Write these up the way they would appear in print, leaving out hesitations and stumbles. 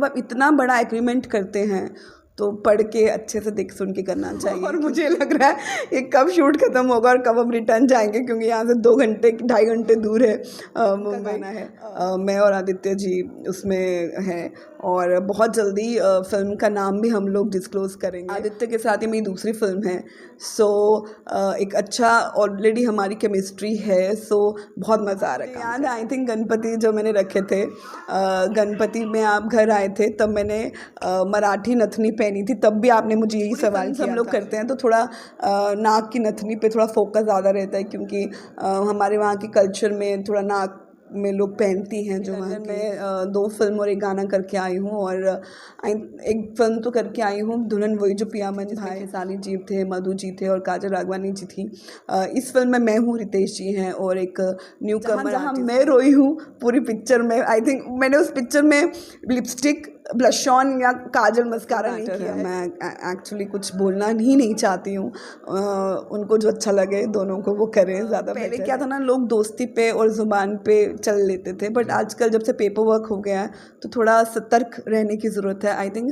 आप इतना बड़ा एग्रीमेंट करते हैं तो पढ़ के अच्छे से देख सुन के करना चाहिए। और मुझे लग रहा है ये कब शूट खत्म होगा और कब हम रिटर्न जाएंगे, क्योंकि यहाँ से 2 घंटे 2.5 घंटे दूर है मुंबई है। मैं और आदित्य जी उसमें हैं और बहुत जल्दी फिल्म का नाम भी हम लोग डिस्क्लोज़ करेंगे। आदित्य के साथ ये मेरी दूसरी फिल्म है, सो एक अच्छा ऑलरेडी हमारी केमिस्ट्री है, सो बहुत मज़ा आ रहा है। याद आई थिंक गणपति जो मैंने रखे थे, गणपति में आप घर आए थे तब मैंने मराठी नथनी पहनी थी, तब भी आपने मुझे यही सवाल किया। हम लोग करते हैं तो थोड़ा नाक की नथनी पे थोड़ा फोकस ज़्यादा रहता है, क्योंकि हमारे वहाँ की कल्चर में थोड़ा नाक में लोग पहनती हैं जो वहाँ। मैं 2 फिल्म और एक गाना करके आई हूँ, और एक फिल्म तो करके आई हूँ दुल्हन वही जो पिया मन भाई, खेसारी जी थे, मधु जी थे और काजल राघवानी जी थी। इस फिल्म में मैं हूँ, रितेश जी हैं और एक न्यू कमर। जहाँ मैं रोई हूँ पूरी पिक्चर में, आई थिंक मैंने उस पिक्चर में लिपस्टिक, ब्लश ऑन या काजल मस्कारा नहीं किया है। मैं एक्चुअली कुछ बोलना ही नहीं चाहती हूँ, उनको जो अच्छा लगे दोनों को वो करें। ज़्यादा पहले क्या था ना, लोग दोस्ती पे और ज़ुबान पे चल लेते थे, बट आजकल जब से पेपर वर्क हो गया है तो थोड़ा सतर्क रहने की ज़रूरत है, आई थिंक।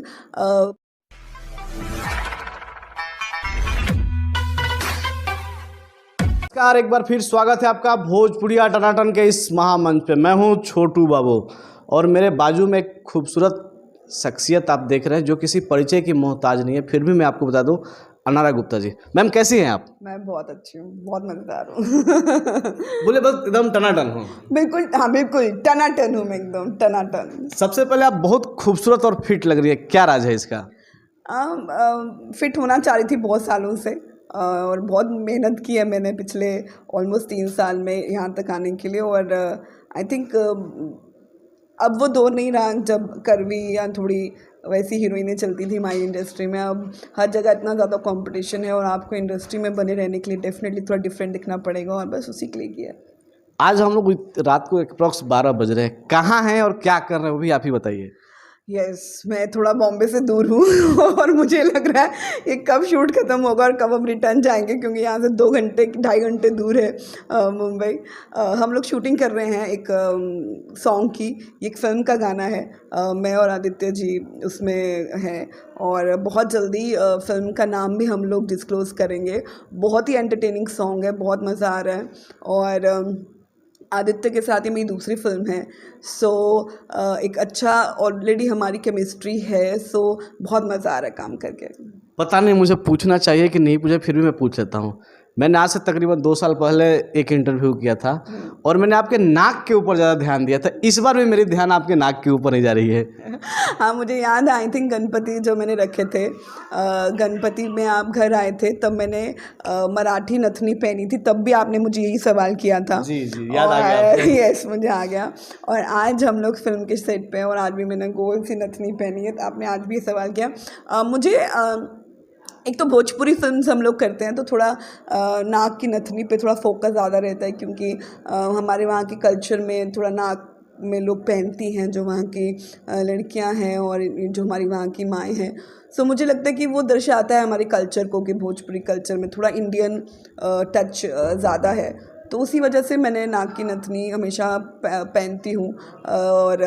नमस्कार, एक बार फिर स्वागत है आपका भोजपुरिया टनाटन के इस महामंच पे। मैं हूं छोटू बाबू और मेरे बाजू में एक खूबसूरत शख्सियत आप देख रहे हैं जो किसी परिचय की मोहताज नहीं है, फिर भी मैं आपको बता दूं, अनारा गुप्ता जी। मैम कैसी हैं आप? मैं बहुत अच्छी हूँ, बहुत मज़ेदार हूँ। बोले बस एकदम टनाटन हूँ। बिल्कुल, हाँ बिल्कुल टनाटन हूँ मैं, एकदम टनाटन। सबसे पहले आप बहुत खूबसूरत और फिट लग रही है, क्या राज है इसका? फिट होना चाह रही थी बहुत सालों से, और बहुत मेहनत की है मैंने पिछले ऑलमोस्ट 3 साल में यहाँ तक आने के लिए। और आई थिंक अब वो दौर नहीं रहा जब करवी या थोड़ी वैसी हीरोइनें चलती थी हमारी इंडस्ट्री में। अब हर जगह इतना ज़्यादा कंपटीशन है और आपको इंडस्ट्री में बने रहने के लिए डेफिनेटली थोड़ा डिफरेंट दिखना पड़ेगा, और बस उसी के लिए किया। आज हम लोग रात को अप्रॉक्स 12 बज रहे हैं, कहाँ हैं और क्या कर रहे हैं वो भी आप ही बताइए। यस, मैं थोड़ा बॉम्बे से दूर हूँ और मुझे लग रहा है ये कब शूट खत्म होगा और कब हम रिटर्न जाएंगे, क्योंकि यहाँ से 2 घंटे 2.5 घंटे दूर है मुंबई। हम लोग शूटिंग कर रहे हैं एक सॉन्ग की, एक फिल्म का गाना है। मैं और आदित्य जी उसमें हैं और बहुत जल्दी फिल्म का नाम भी हम लोग डिस्क्लोज़ करेंगे। बहुत ही एंटरटेनिंग सॉन्ग है, बहुत मज़ा आ रहा है। और आदित्य के साथ ये मेरी दूसरी फिल्म है, सो एक अच्छा ऑलरेडी हमारी केमिस्ट्री है, सो बहुत मज़ा आ रहा है काम करके। पता नहीं मुझे पूछना चाहिए कि नहीं पूछे, फिर भी मैं पूछ लेता हूँ। मैंने आज से तकरीबन 2 साल पहले एक इंटरव्यू किया था और मैंने आपके नाक के ऊपर ज़्यादा ध्यान दिया था। इस बार भी मेरी ध्यान आपके नाक के ऊपर नहीं जा रही है। हाँ, मुझे याद है, आई थिंक गणपति जो मैंने रखे थे, गणपति में आप घर आए थे तब मैंने मराठी नथनी पहनी थी, तब भी आपने मुझे यही सवाल किया था। जी याद आ गया। यस, मुझे आ गया। और आज हम लोग फिल्म के सेट पे हैं और आज भी मैंने गोल सी नथनी पहनी है, तो आपने आज भी ये सवाल किया। मुझे एक तो भोजपुरी फिल्म्स हम लोग करते हैं तो थोड़ा नाक की नथनी पे थोड़ा फोकस ज़्यादा रहता है, क्योंकि हमारे वहाँ की कल्चर में थोड़ा नाक में लोग पहनती हैं जो वहाँ की लड़कियाँ हैं और जो हमारी वहाँ की माएँ हैं। सो मुझे लगता है कि वो दर्शाता है हमारे कल्चर को, कि भोजपुरी कल्चर में थोड़ा इंडियन टच ज़्यादा है, तो उसी वजह से मैंने नाक की नथनी हमेशा पहनती हूँ। और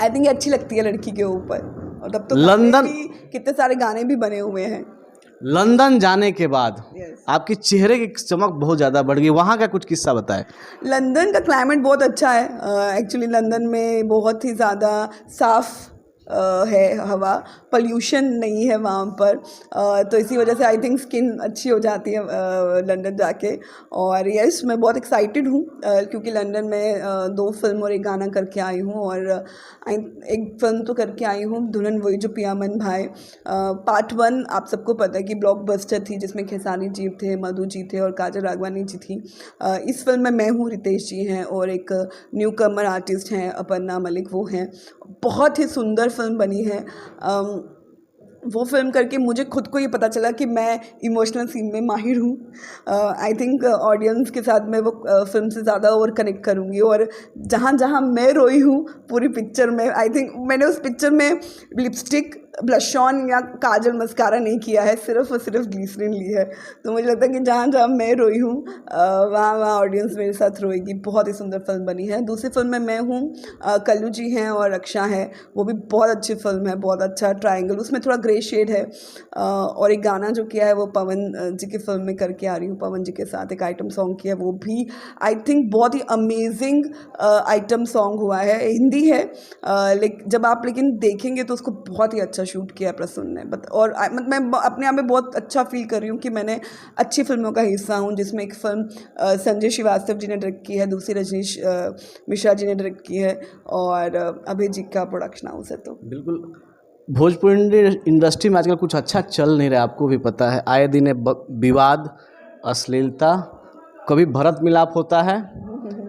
आई थिंक अच्छी लगती है लड़की के ऊपर। और तब तो लंदन कितने सारे गाने भी बने हुए हैं। लंदन जाने के बाद आपकी चेहरे की चमक बहुत ज़्यादा बढ़ गई, वहाँ का कुछ किस्सा बताएं। लंदन का क्लाइमेट बहुत अच्छा है एक्चुअली। लंदन में बहुत ही ज़्यादा साफ़ है हवा, पोल्यूशन नहीं है वहाँ पर, तो इसी वजह से आई थिंक स्किन अच्छी हो जाती है लंदन जाके। और यस, मैं बहुत एक्साइटेड हूँ क्योंकि लंदन में 2 फिल्म और एक गाना करके आई हूँ। और एक फिल्म तो करके आई हूँ दुल्हन वही जो पिया मन भाई, पार्ट 1 आप सबको पता है कि ब्लॉकबस्टर थी, जिसमें खेसारी जी थे, मधु जी थे और काजल राघवानी जी थी। इस फिल्म में मैं हूँ, रितेश जी हैं और एक न्यू कमर आर्टिस्ट हैं अपर्णा मलिक, वो हैं। बहुत ही सुंदर फिल्म बनी है। वो फिल्म करके मुझे खुद को ये पता चला कि मैं इमोशनल सीन में माहिर हूँ। आई थिंक ऑडियंस के साथ मैं वो फिल्म से ज़्यादा और कनेक्ट करूँगी। और जहाँ जहाँ मैं रोई हूँ पूरी पिक्चर में, आई थिंक मैंने उस पिक्चर में लिपस्टिक, ब्लश ऑन या काजल मस्कारा नहीं किया है, सिर्फ और सिर्फ ग्लिसरीन ली है। तो मुझे लगता है कि जहाँ जहाँ मैं रोई हूँ वहाँ वहाँ ऑडियंस मेरे साथ रोएगी। बहुत ही सुंदर फिल्म बनी है। दूसरी फिल्म में मैं हूँ, कल्लू जी हैं और रक्षा है, वो भी बहुत अच्छी फिल्म है, बहुत अच्छा ट्रायंगल, उसमें थोड़ा ग्रे शेड है। और एक गाना जो किया है वो पवन जी की फिल्म में करके आ रही हूँ, पवन जी के साथ एक आइटम सॉन्ग किया, वो भी आई थिंक बहुत ही अमेजिंग आइटम सॉन्ग हुआ है। हिंदी है जब आप लेकिन देखेंगे तो उसको बहुत ही अच्छा शूट किया है प्रसून ने। और मैं अपने आप में बहुत अच्छा फील कर रही हूँ कि मैंने अच्छी फिल्मों का हिस्सा हूँ, जिसमें एक फिल्म संजय श्रीवास्तव जी ने डायरेक्ट की है, दूसरी रजनीश मिश्रा जी ने डायरेक्ट की है और अभय जी का प्रोडक्शन हाउस है। तो बिल्कुल भोजपुरी इंडस्ट्री में आजकल कुछ अच्छा चल नहीं रहा, आपको भी पता है। आए दिन विवाद, अश्लीलता, कभी भरत मिलाप होता है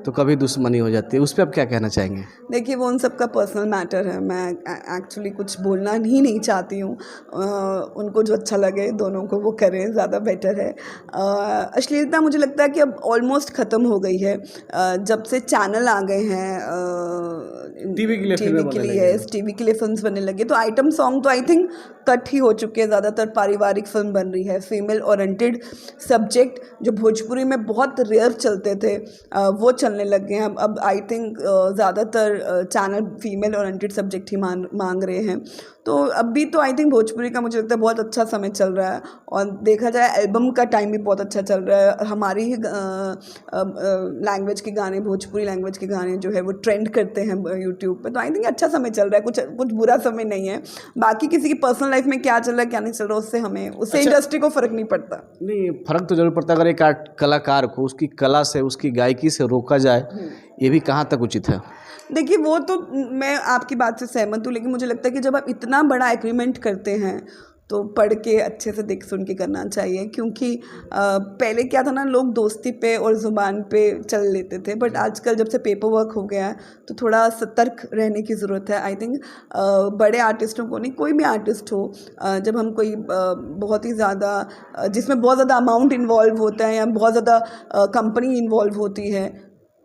तो कभी दुश्मनी हो जाती है, उस पर आप क्या कहना चाहेंगे? देखिए वो उन सब का पर्सनल मैटर है, मैं एक्चुअली कुछ बोलना ही नहीं चाहती हूँ। उनको जो अच्छा लगे दोनों को वो करें, ज़्यादा बेटर है। अश्लीलता मुझे लगता है कि अब ऑलमोस्ट ख़त्म हो गई है। जब से चैनल आ गए हैं टीवी के लिए फिल्म्स बनने लगे, तो आइटम सॉन्ग तो आई थिंक कट ही हो चुके हैं। ज़्यादातर पारिवारिक फिल्म बन रही है, फीमेल ओरिएंटेड सब्जेक्ट जो भोजपुरी में बहुत रेयर चलते थे वो चलने लग गए हैं। अब आई थिंक ज़्यादातर चैनल फीमेल ओरिएंटेड सब्जेक्ट ही मांग रहे हैं। तो अभी तो आई थिंक भोजपुरी का मुझे लगता है बहुत अच्छा समय चल रहा है, और देखा जाए एल्बम का टाइम भी बहुत अच्छा चल रहा है। हमारी ही लैंग्वेज के गाने, भोजपुरी लैंग्वेज के गाने जो है वो ट्रेंड करते हैं यूट्यूब पे। तो आई थिंक अच्छा समय चल रहा है, कुछ बुरा समय नहीं है। बाकी किसी की पर्सनल लाइफ में क्या चल रहा है क्या नहीं चल रहा है उससे इंडस्ट्री को फ़र्क नहीं पड़ता। नहीं, फ़र्क तो जरूर पड़ता है। अगर एक कलाकार को उसकी कला से, उसकी गायकी से रोका जाए, ये भी कहाँ तक उचित है? देखिए वो तो मैं आपकी बात से सहमत हूँ, लेकिन मुझे लगता है कि जब आप इतना बड़ा एग्रीमेंट करते हैं तो पढ़ के अच्छे से देख सुन के करना चाहिए। क्योंकि पहले क्या था ना, लोग दोस्ती पे और ज़ुबान पे चल लेते थे, बट आजकल जब से पेपर वर्क हो गया है तो थोड़ा सतर्क रहने की ज़रूरत है। आई थिंक बड़े आर्टिस्टों को नहीं, कोई भी आर्टिस्ट हो, जब हम कोई बहुत ही ज़्यादा जिसमें बहुत ज़्यादा अमाउंट इन्वॉल्व होता है या बहुत ज़्यादा कंपनी इन्वॉल्व होती है,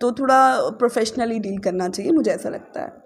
तो थोड़ा प्रोफेशनली डील करना चाहिए, मुझे ऐसा लगता है।